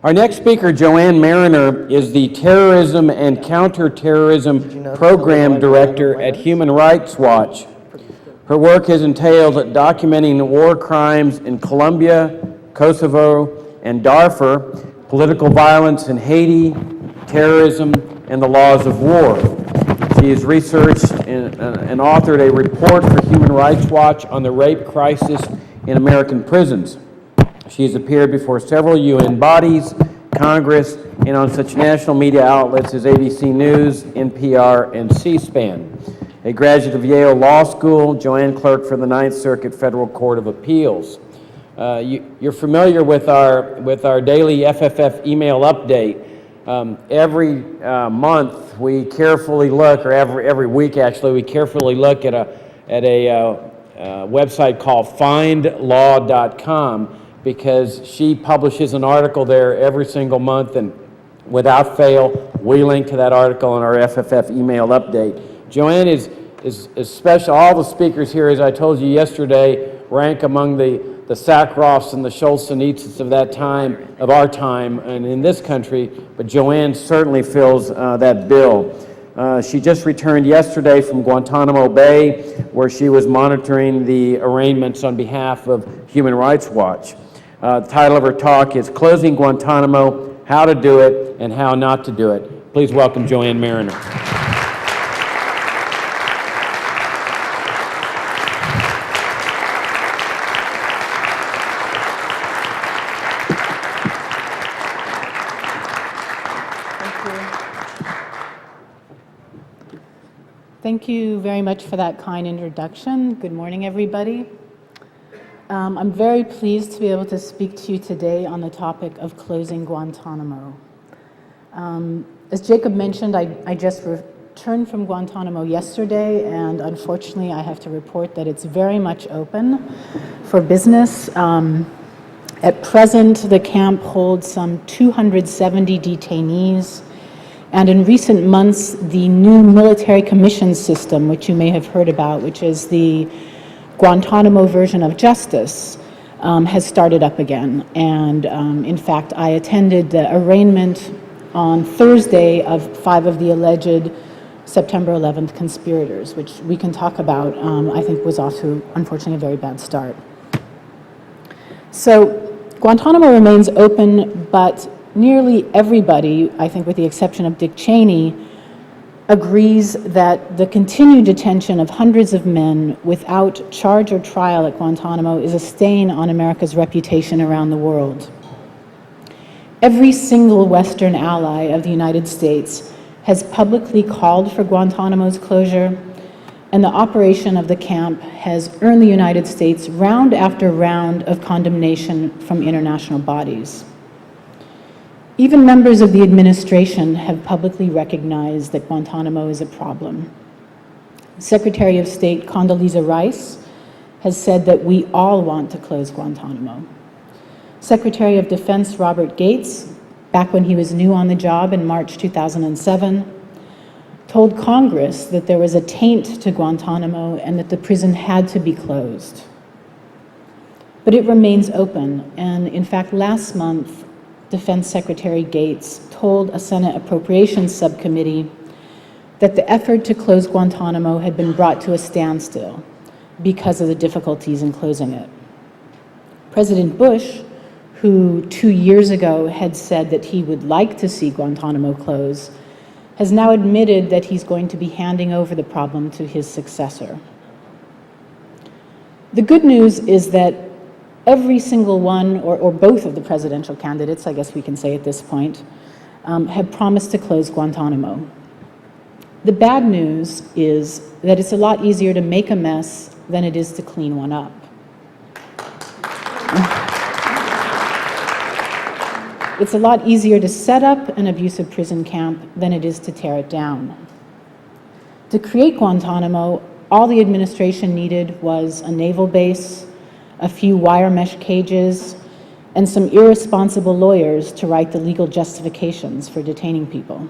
Our next speaker, Joanne Mariner, is the Terrorism and Counterterrorism Program Director at Human Rights Watch. Her work has entailed documenting war crimes in Colombia, Kosovo and Darfur, political violence in Haiti, terrorism, and the laws of war. She has researched and authored a report for Human Rights Watch on the rape crisis in American prisons. She has appeared before several UN bodies, Congress, and on such national media outlets as ABC News, NPR, and C-SPAN. A graduate of Yale Law School, Joanne clerked for the Ninth Circuit Federal Court of Appeals. You're familiar with our daily FFF email update. Every month we carefully look, or every week actually, we carefully look at a website called findlaw.com, because she publishes an article there every single month, and without fail, we link to that article in our FFF email update. Joanne is special. All the speakers here, as I told you yesterday, rank among the Sakharovs and the Solzhenitsyns of that time, of our time, and in this country, but Joanne certainly fills that bill. She just returned yesterday from Guantanamo Bay, where she was monitoring the arraignments on behalf of Human Rights Watch. The title of her talk is Closing Guantanamo, How to Do It and How Not to Do It. Please welcome Joanne Mariner. Thank you very much for that kind introduction. Good morning, everybody. I'm very pleased to be able to speak to you today on the topic of closing Guantanamo. As Jacob mentioned, I just returned from Guantanamo yesterday, and unfortunately I have to report that it's very much open for business. At present, the camp holds some 270 detainees, and in recent months, the new military commission system, which you may have heard about, which is the Guantanamo version of justice, has started up again. And in fact, I attended the arraignment on Thursday of 5 of the alleged September 11th conspirators, which we can talk about, I think was off to, unfortunately, a very bad start. So Guantanamo remains open, but nearly everybody, I think with the exception of Dick Cheney, agrees that the continued detention of hundreds of men without charge or trial at Guantanamo is a stain on America's reputation around the world. Every single Western ally of the United States has publicly called for Guantanamo's closure, and the operation of the camp has earned the United States round after round of condemnation from international bodies. Even members of the administration have publicly recognized that Guantanamo is a problem. Secretary of State Condoleezza Rice has said that we all want to close Guantanamo. Secretary of Defense Robert Gates, back when he was new on the job in March 2007, told Congress that there was a taint to Guantanamo and that the prison had to be closed. But it remains open, and in fact, last month, Defense Secretary Gates told a Senate Appropriations Subcommittee that the effort to close Guantanamo had been brought to a standstill because of the difficulties in closing it. President Bush, who 2 years ago had said that he would like to see Guantanamo close, has now admitted that he's going to be handing over the problem to his successor. The good news is that every single one, or both of the presidential candidates, I guess we can say at this point, have promised to close Guantanamo. The bad news is that it's a lot easier to make a mess than it is to clean one up. It's a lot easier to set up an abusive prison camp than it is to tear it down. To create Guantanamo, all the administration needed was a naval base, a few wire mesh cages, and some irresponsible lawyers to write the legal justifications for detaining people.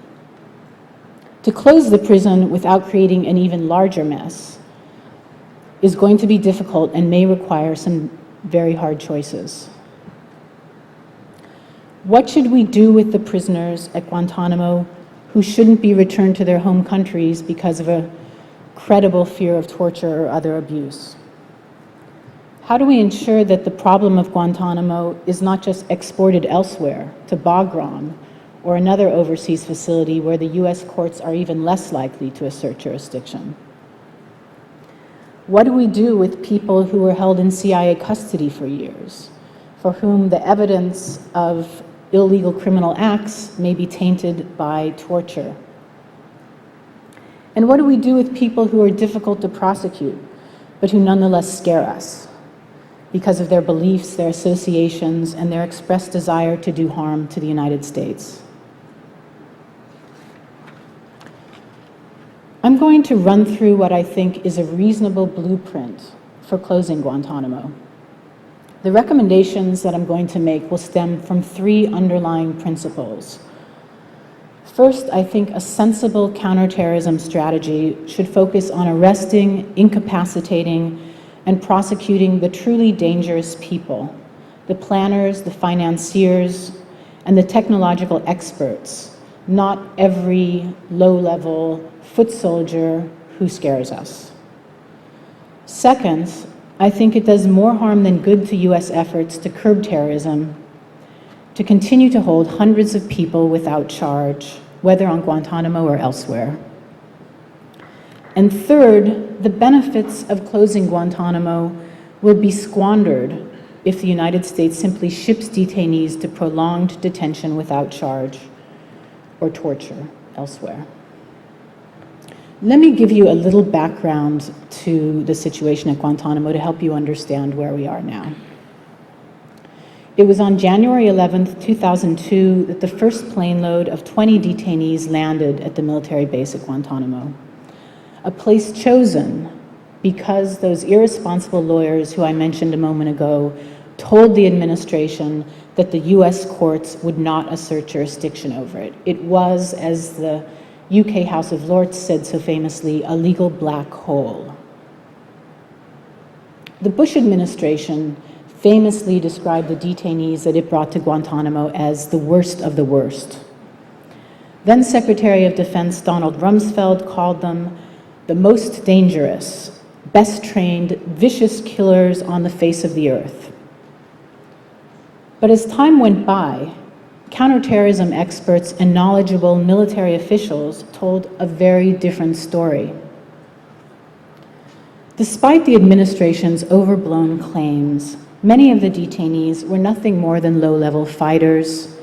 To close the prison without creating an even larger mess is going to be difficult and may require some very hard choices. What should we do with the prisoners at Guantanamo who shouldn't be returned to their home countries because of a credible fear of torture or other abuse? How do we ensure that the problem of Guantanamo is not just exported elsewhere, to Bagram or another overseas facility where the US courts are even less likely to assert jurisdiction? What do we do with people who were held in CIA custody for years, for whom the evidence of illegal criminal acts may be tainted by torture? And what do we do with people who are difficult to prosecute, but who nonetheless scare us because of their beliefs, their associations, and their expressed desire to do harm to the United States? I'm going to run through what I think is a reasonable blueprint for closing Guantanamo. The recommendations that I'm going to make will stem from three underlying principles. First, I think a sensible counterterrorism strategy should focus on arresting, incapacitating, and prosecuting the truly dangerous people, the planners, the financiers, and the technological experts, not every low-level foot soldier who scares us. Second, I think it does more harm than good to US efforts to curb terrorism to continue to hold hundreds of people without charge, whether on Guantanamo or elsewhere. And third, the benefits of closing Guantanamo will be squandered if the United States simply ships detainees to prolonged detention without charge or torture elsewhere. Let me give you a little background to the situation at Guantanamo to help you understand where we are now. It was on January 11th, 2002, that the first plane load of 20 detainees landed at the military base at Guantanamo, a place chosen because those irresponsible lawyers who I mentioned a moment ago told the administration that the US courts would not assert jurisdiction over it. It was, as the UK House of Lords said so famously, a legal black hole. The Bush administration famously described the detainees that it brought to Guantanamo as the worst of the worst. Then Secretary of Defense Donald Rumsfeld called them the most dangerous, best trained, vicious killers on the face of the earth. But as time went by, counterterrorism experts and knowledgeable military officials told a very different story. Despite the administration's overblown claims, many of the detainees were nothing more than low-level fighters,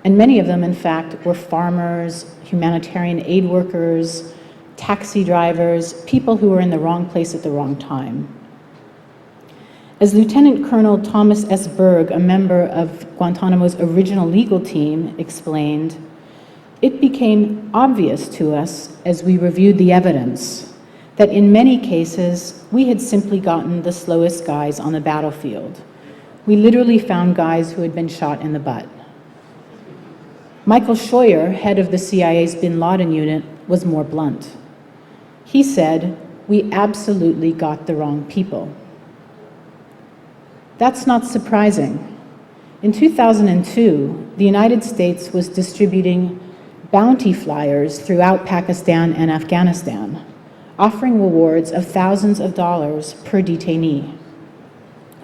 and many of them, in fact, were farmers, humanitarian aid workers, taxi drivers, people who were in the wrong place at the wrong time. As Lieutenant Colonel Thomas S. Berg, a member of Guantanamo's original legal team, explained, it became obvious to us as we reviewed the evidence that in many cases, we had simply gotten the slowest guys on the battlefield. We literally found guys who had been shot in the butt. Michael Scheuer, head of the CIA's Bin Laden unit, was more blunt. He said, "We absolutely got the wrong people." That's not surprising. In 2002, the United States was distributing bounty flyers throughout Pakistan and Afghanistan, offering rewards of thousands of dollars per detainee.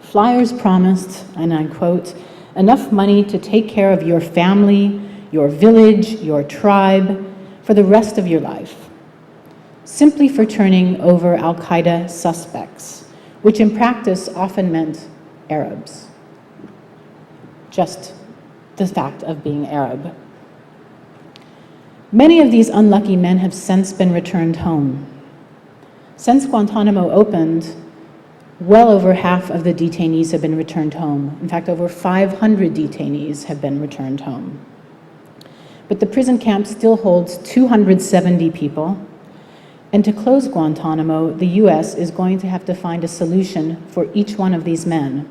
Flyers promised, and I quote, "enough money to take care of your family, your village, your tribe, for the rest of your life," simply for turning over al-Qaeda suspects, which in practice often meant Arabs. Just the fact of being Arab. Many of these unlucky men have since been returned home. Since Guantanamo opened, well over half of the detainees have been returned home. In fact, over 500 detainees have been returned home. But the prison camp still holds 270 people, and to close Guantanamo, the US is going to have to find a solution for each one of these men.